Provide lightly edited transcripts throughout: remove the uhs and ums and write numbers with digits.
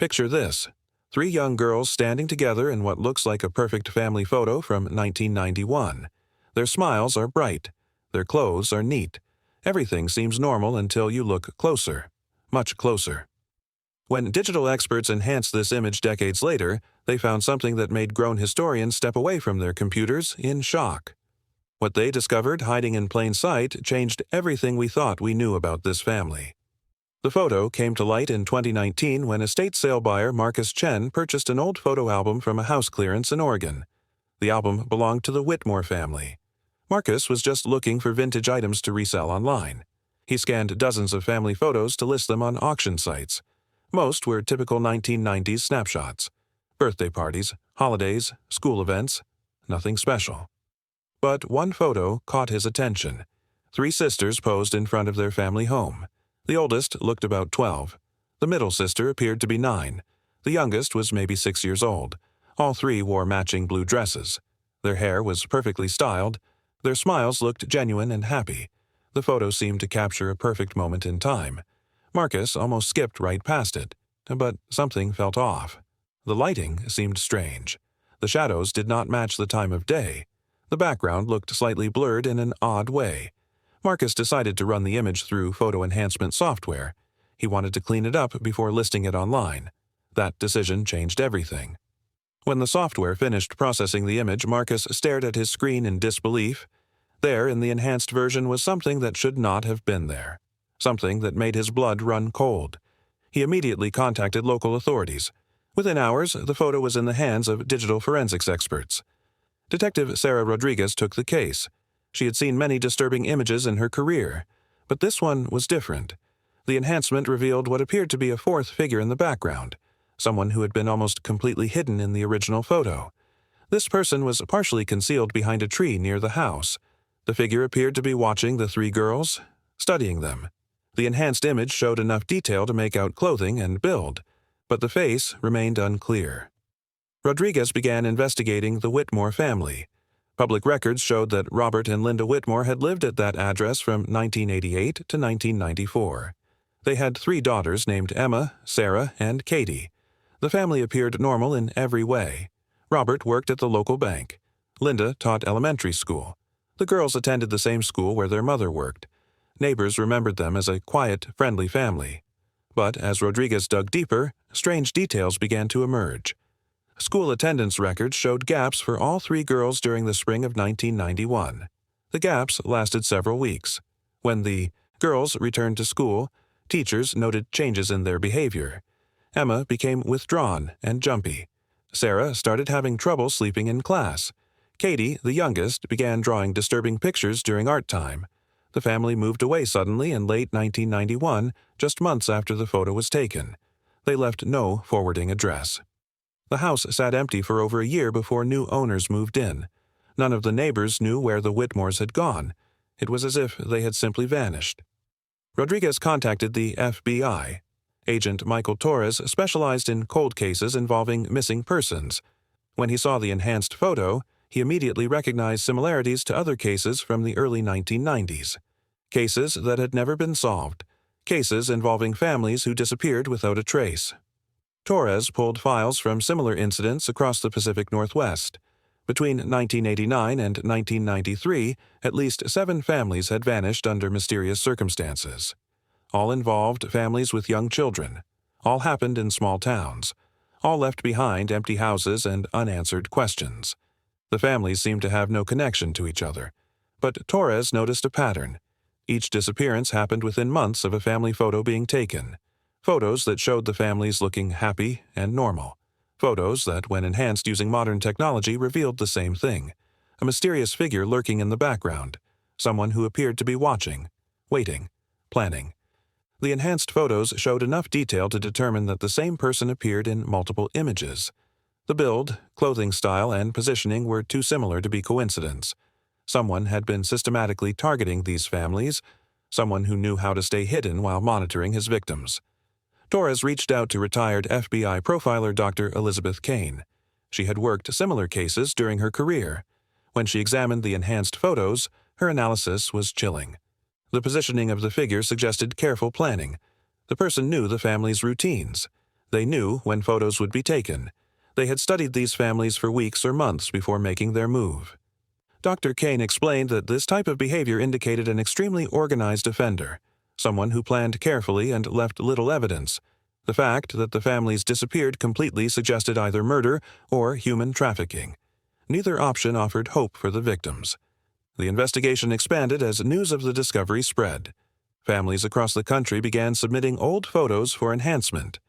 Picture this: three young girls standing together in what looks like a perfect family photo from 1991. Their smiles are bright. Their clothes are neat. Everything seems normal until you look closer, much closer. When digital experts enhanced this image decades later, they found something that made grown historians step away from their computers in shock. What they discovered hiding in plain sight changed everything we thought we knew about this family. The photo came to light in 2019 when estate sale buyer Marcus Chen purchased an old photo album from a house clearance in Oregon. The album belonged to the Whitmore family. Marcus was just looking for vintage items to resell online. He scanned dozens of family photos to list them on auction sites. Most were typical 1990s snapshots. Birthday parties, holidays, school events, nothing special. But one photo caught his attention. Three sisters posed in front of their family home. The oldest looked about 12. The middle sister appeared to be 9. The youngest was maybe 6 years old. All three wore matching blue dresses. Their hair was perfectly styled. Their smiles looked genuine and happy. The photo seemed to capture a perfect moment in time. Marcus almost skipped right past it, but something felt off. The lighting seemed strange. The shadows did not match the time of day. The background looked slightly blurred in an odd way. Marcus decided to run the image through photo enhancement software. He wanted to clean it up before listing it online. That decision changed everything. When the software finished processing the image, Marcus stared at his screen in disbelief. There, in the enhanced version, was something that should not have been there. Something that made his blood run cold. He immediately contacted local authorities. Within hours, the photo was in the hands of digital forensics experts. Detective Sarah Rodriguez took the case. She had seen many disturbing images in her career, but this one was different. The enhancement revealed what appeared to be a fourth figure in the background, someone who had been almost completely hidden in the original photo. This person was partially concealed behind a tree near the house. The figure appeared to be watching the three girls, studying them. The enhanced image showed enough detail to make out clothing and build, but the face remained unclear. Rodriguez began investigating the Whitmore family. Public records showed that Robert and Linda Whitmore had lived at that address from 1988 to 1994. They had 3 daughters named Emma, Sarah, and Katie. The family appeared normal in every way. Robert worked at the local bank. Linda taught elementary school. The girls attended the same school where their mother worked. Neighbors remembered them as a quiet, friendly family. But as Rodriguez dug deeper, strange details began to emerge. School attendance records showed gaps for all 3 girls during the spring of 1991. The gaps lasted several weeks. When the girls returned to school, teachers noted changes in their behavior. Emma became withdrawn and jumpy. Sarah started having trouble sleeping in class. Katie, the youngest, began drawing disturbing pictures during art time. The family moved away suddenly in late 1991, just months after the photo was taken. They left no forwarding address. The house sat empty for over a year before new owners moved in. None of the neighbors knew where the Whitmores had gone. It was as if they had simply vanished. Rodriguez contacted the FBI. Agent Michael Torres specialized in cold cases involving missing persons. When he saw the enhanced photo, he immediately recognized similarities to other cases from the early 1990s. Cases that had never been solved. Cases involving families who disappeared without a trace. Torres pulled files from similar incidents across the Pacific Northwest. Between 1989 and 1993, at least 7 families had vanished under mysterious circumstances. All involved families with young children. All happened in small towns. All left behind empty houses and unanswered questions. The families seemed to have no connection to each other. But Torres noticed a pattern. Each disappearance happened within months of a family photo being taken. Photos that showed the families looking happy and normal. Photos that, when enhanced using modern technology, revealed the same thing. A mysterious figure lurking in the background. Someone who appeared to be watching, waiting, planning. The enhanced photos showed enough detail to determine that the same person appeared in multiple images. The build, clothing style, and positioning were too similar to be coincidence. Someone had been systematically targeting these families, someone who knew how to stay hidden while monitoring his victims. Torres reached out to retired FBI profiler Dr. Elizabeth Kane. She had worked similar cases during her career. When she examined the enhanced photos, her analysis was chilling. The positioning of the figure suggested careful planning. The person knew the family's routines. They knew when photos would be taken. They had studied these families for weeks or months before making their move. Dr. Kane explained that this type of behavior indicated an extremely organized offender, someone who planned carefully and left little evidence. The fact that the families disappeared completely suggested either murder or human trafficking. Neither option offered hope for the victims. The investigation expanded as news of the discovery spread. Families across the country began submitting old photos for enhancement.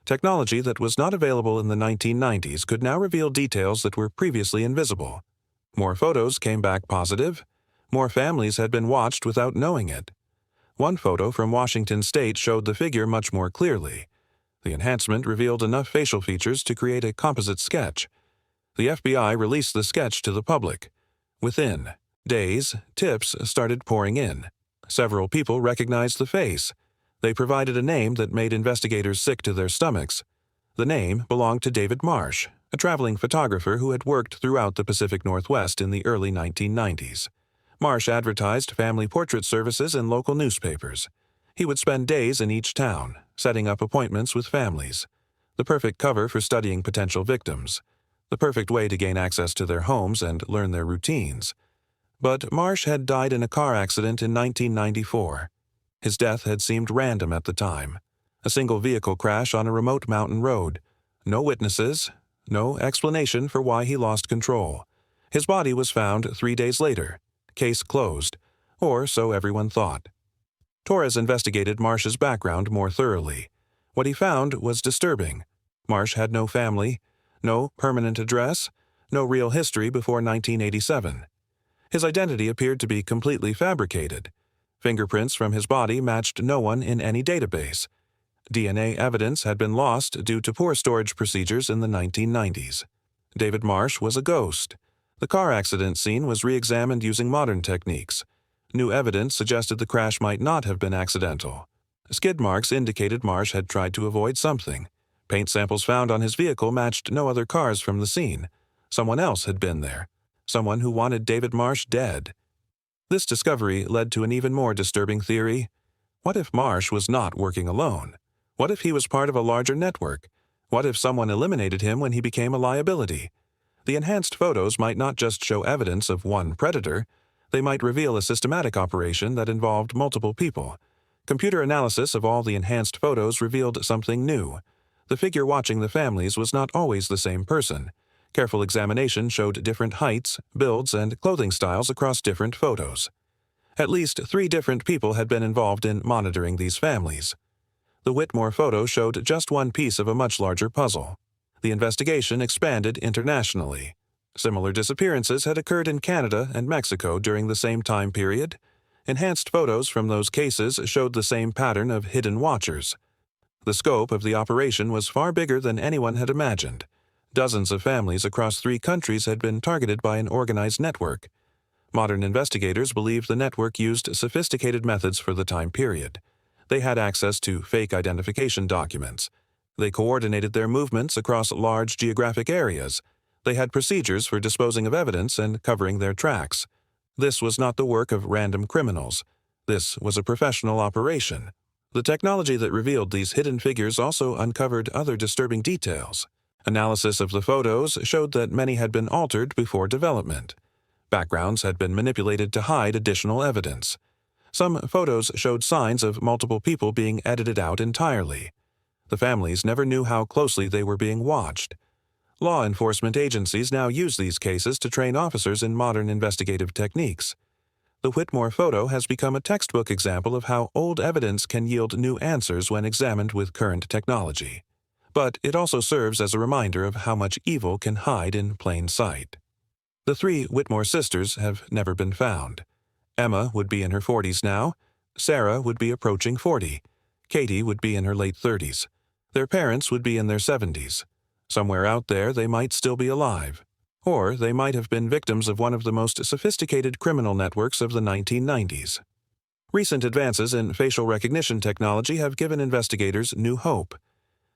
Technology that was not available in the 1990s could now reveal details that were previously invisible. More photos came back positive. More families had been watched without knowing it. One photo from Washington State showed the figure much more clearly. The enhancement revealed enough facial features to create a composite sketch. The FBI released the sketch to the public. Within days, tips started pouring in. Several people recognized the face. They provided a name that made investigators sick to their stomachs. The name belonged to David Marsh, a traveling photographer who had worked throughout the Pacific Northwest in the early 1990s. Marsh advertised family portrait services in local newspapers. He would spend days in each town, setting up appointments with families. The perfect cover for studying potential victims. The perfect way to gain access to their homes and learn their routines. But Marsh had died in a car accident in 1994. His death had seemed random at the time. A single vehicle crash on a remote mountain road. No witnesses, no explanation for why he lost control. His body was found 3 days later. Case closed, or so everyone thought. Torres investigated Marsh's background more thoroughly. What he found was disturbing. Marsh had no family, no permanent address, no real history before 1987. His identity appeared to be completely fabricated. Fingerprints from his body matched no one in any database. DNA evidence had been lost due to poor storage procedures in the 1990s. David Marsh was a ghost. The car accident scene was re-examined using modern techniques. New evidence suggested the crash might not have been accidental. Skid marks indicated Marsh had tried to avoid something. Paint samples found on his vehicle matched no other cars from the scene. Someone else had been there. Someone who wanted David Marsh dead. This discovery led to an even more disturbing theory. What if Marsh was not working alone? What if he was part of a larger network? What if someone eliminated him when he became a liability? The enhanced photos might not just show evidence of one predator. They might reveal a systematic operation that involved multiple people. Computer analysis of all the enhanced photos revealed something new. The figure watching the families was not always the same person. Careful examination showed different heights, builds, and clothing styles across different photos. At least 3 different people had been involved in monitoring these families. The Whitmore photo showed just one piece of a much larger puzzle. The investigation expanded internationally. Similar disappearances had occurred in Canada and Mexico during the same time period. Enhanced photos from those cases showed the same pattern of hidden watchers. The scope of the operation was far bigger than anyone had imagined. Dozens of families across 3 countries had been targeted by an organized network. Modern investigators believed the network used sophisticated methods for the time period. They had access to fake identification documents. They coordinated their movements across large geographic areas. They had procedures for disposing of evidence and covering their tracks. This was not the work of random criminals. This was a professional operation. The technology that revealed these hidden figures also uncovered other disturbing details. Analysis of the photos showed that many had been altered before development. Backgrounds had been manipulated to hide additional evidence. Some photos showed signs of multiple people being edited out entirely. The families never knew how closely they were being watched. Law enforcement agencies now use these cases to train officers in modern investigative techniques. The Whitmore photo has become a textbook example of how old evidence can yield new answers when examined with current technology. But it also serves as a reminder of how much evil can hide in plain sight. The 3 Whitmore sisters have never been found. Emma would be in her 40s now. Sarah would be approaching 40. Katie would be in her late 30s. Their parents would be in their 70s. Somewhere out there they might still be alive. Or they might have been victims of one of the most sophisticated criminal networks of the 1990s. Recent advances in facial recognition technology have given investigators new hope.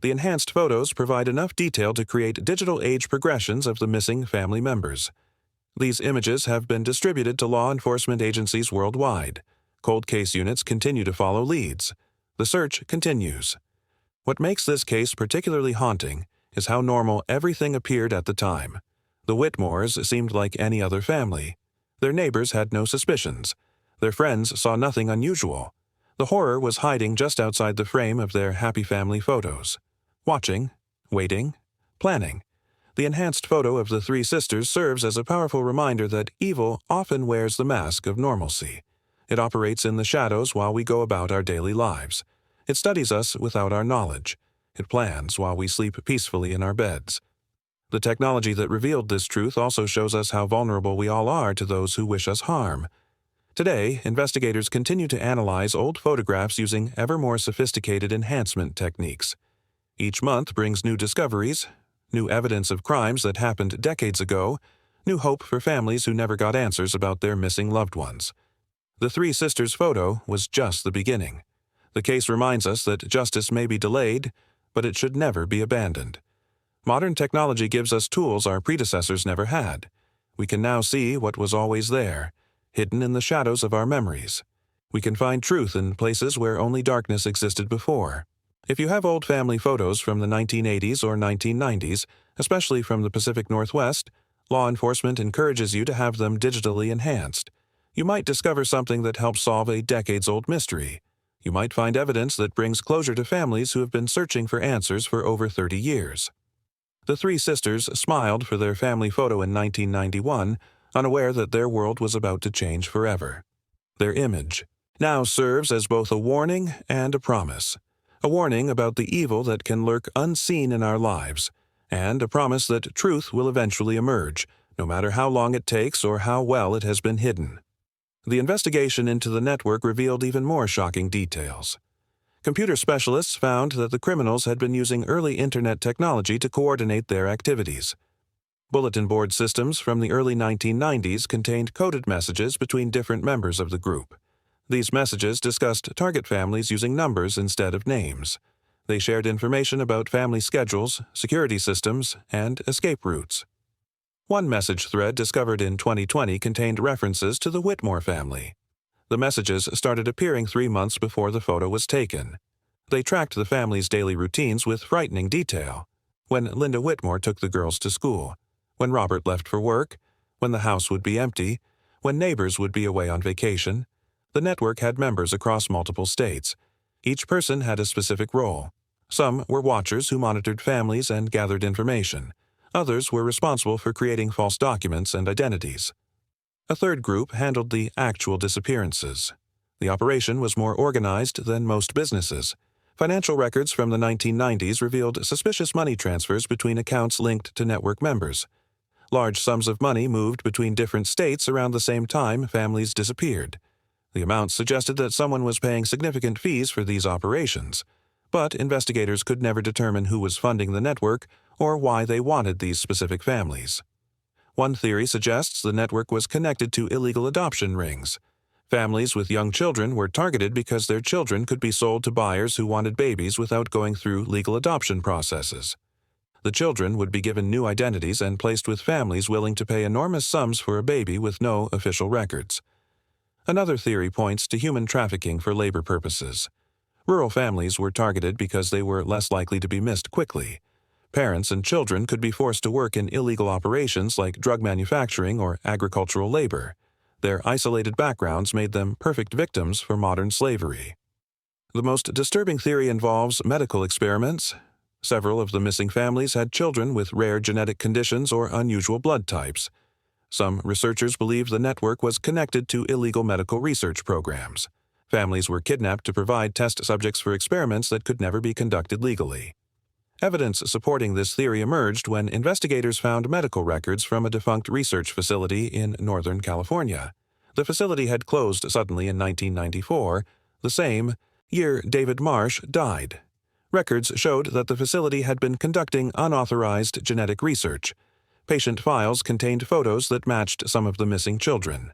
The enhanced photos provide enough detail to create digital age progressions of the missing family members. These images have been distributed to law enforcement agencies worldwide. Cold case units continue to follow leads. The search continues. What makes this case particularly haunting is how normal everything appeared at the time. The Whitmores seemed like any other family. Their neighbors had no suspicions. Their friends saw nothing unusual. The horror was hiding just outside the frame of their happy family photos. Watching, waiting, planning. The enhanced photo of the three sisters serves as a powerful reminder that evil often wears the mask of normalcy. It operates in the shadows while we go about our daily lives. It studies us without our knowledge. It plans while we sleep peacefully in our beds. The technology that revealed this truth also shows us how vulnerable we all are to those who wish us harm. Today, investigators continue to analyze old photographs using ever more sophisticated enhancement techniques. Each month brings new discoveries, new evidence of crimes that happened decades ago, new hope for families who never got answers about their missing loved ones. The three sisters' photo was just the beginning. The case reminds us that justice may be delayed, but it should never be abandoned. Modern technology gives us tools our predecessors never had. We can now see what was always there, hidden in the shadows of our memories. We can find truth in places where only darkness existed before. If you have old family photos from the 1980s or 1990s, especially from the Pacific Northwest, law enforcement encourages you to have them digitally enhanced. You might discover something that helps solve a decades-old mystery. You might find evidence that brings closure to families who have been searching for answers for over 30 years. The three sisters smiled for their family photo in 1991, unaware that their world was about to change forever. Their image now serves as both a warning and a promise. A warning about the evil that can lurk unseen in our lives, and a promise that truth will eventually emerge, no matter how long it takes or how well it has been hidden. The investigation into the network revealed even more shocking details. Computer specialists found that the criminals had been using early Internet technology to coordinate their activities. Bulletin board systems from the early 1990s contained coded messages between different members of the group. These messages discussed target families using numbers instead of names. They shared information about family schedules, security systems, and escape routes. One message thread discovered in 2020 contained references to the Whitmore family. The messages started appearing 3 months before the photo was taken. They tracked the family's daily routines with frightening detail. When Linda Whitmore took the girls to school, when Robert left for work, when the house would be empty, when neighbors would be away on vacation. The network had members across multiple states. Each person had a specific role. Some were watchers who monitored families and gathered information. Others were responsible for creating false documents and identities. A third group handled the actual disappearances. The operation was more organized than most businesses. Financial records from the 1990s revealed suspicious money transfers between accounts linked to network members. Large sums of money moved between different states around the same time families disappeared. The amounts suggested that someone was paying significant fees for these operations, but investigators could never determine who was funding the network or why they wanted these specific families. One theory suggests the network was connected to illegal adoption rings. Families with young children were targeted because their children could be sold to buyers who wanted babies without going through legal adoption processes. The children would be given new identities and placed with families willing to pay enormous sums for a baby with no official records. Another theory points to human trafficking for labor purposes. Rural families were targeted because they were less likely to be missed quickly. Parents and children could be forced to work in illegal operations like drug manufacturing or agricultural labor. Their isolated backgrounds made them perfect victims for modern slavery. The most disturbing theory involves medical experiments. Several of the missing families had children with rare genetic conditions or unusual blood types. Some researchers believe the network was connected to illegal medical research programs. Families were kidnapped to provide test subjects for experiments that could never be conducted legally. Evidence supporting this theory emerged when investigators found medical records from a defunct research facility in Northern California. The facility had closed suddenly in 1994, the same year David Marsh died. Records showed that the facility had been conducting unauthorized genetic research. Patient files contained photos that matched some of the missing children.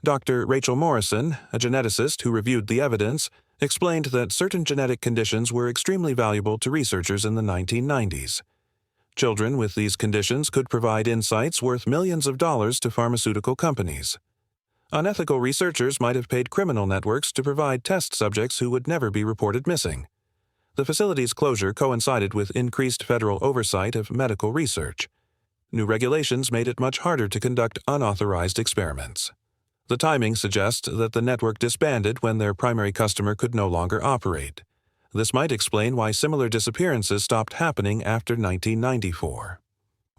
Dr. Rachel Morrison, a geneticist who reviewed the evidence, explained that certain genetic conditions were extremely valuable to researchers in the 1990s. Children with these conditions could provide insights worth millions of dollars to pharmaceutical companies. Unethical researchers might have paid criminal networks to provide test subjects who would never be reported missing. The facility's closure coincided with increased federal oversight of medical research. New regulations made it much harder to conduct unauthorized experiments. The timing suggests that the network disbanded when their primary customer could no longer operate. This might explain why similar disappearances stopped happening after 1994.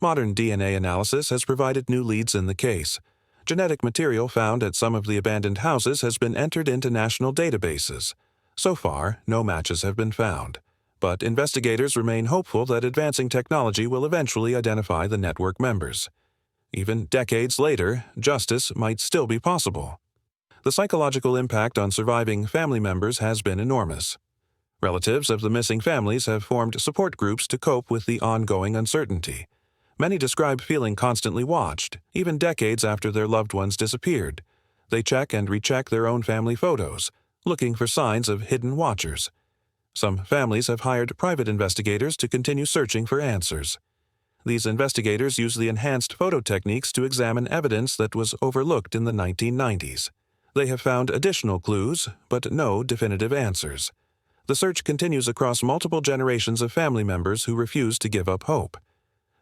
Modern DNA analysis has provided new leads in the case. Genetic material found at some of the abandoned houses has been entered into national databases. So far, no matches have been found, but investigators remain hopeful that advancing technology will eventually identify the network members. Even decades later, justice might still be possible. The psychological impact on surviving family members has been enormous. Relatives of the missing families have formed support groups to cope with the ongoing uncertainty. Many describe feeling constantly watched, even decades after their loved ones disappeared. They check and recheck their own family photos, looking for signs of hidden watchers. Some families have hired private investigators to continue searching for answers. These investigators use the enhanced photo techniques to examine evidence that was overlooked in the 1990s. They have found additional clues, but no definitive answers. The search continues across multiple generations of family members who refuse to give up hope.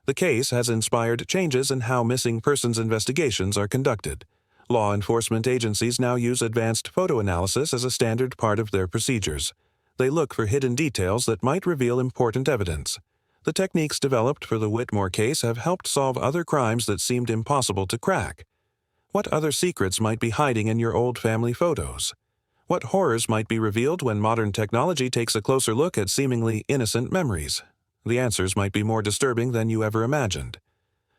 The case has inspired changes in how missing persons investigations are conducted. Law enforcement agencies now use advanced photo analysis as a standard part of their procedures. They look for hidden details that might reveal important evidence. The techniques developed for the Whitmore case have helped solve other crimes that seemed impossible to crack. What other secrets might be hiding in your old family photos? What horrors might be revealed when modern technology takes a closer look at seemingly innocent memories? The answers might be more disturbing than you ever imagined.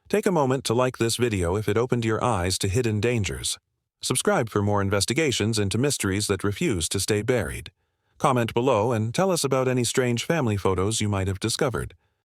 Take a moment to like this video if it opened your eyes to hidden dangers. Subscribe for more investigations into mysteries that refuse to stay buried. Comment below and tell us about any strange family photos you might have discovered.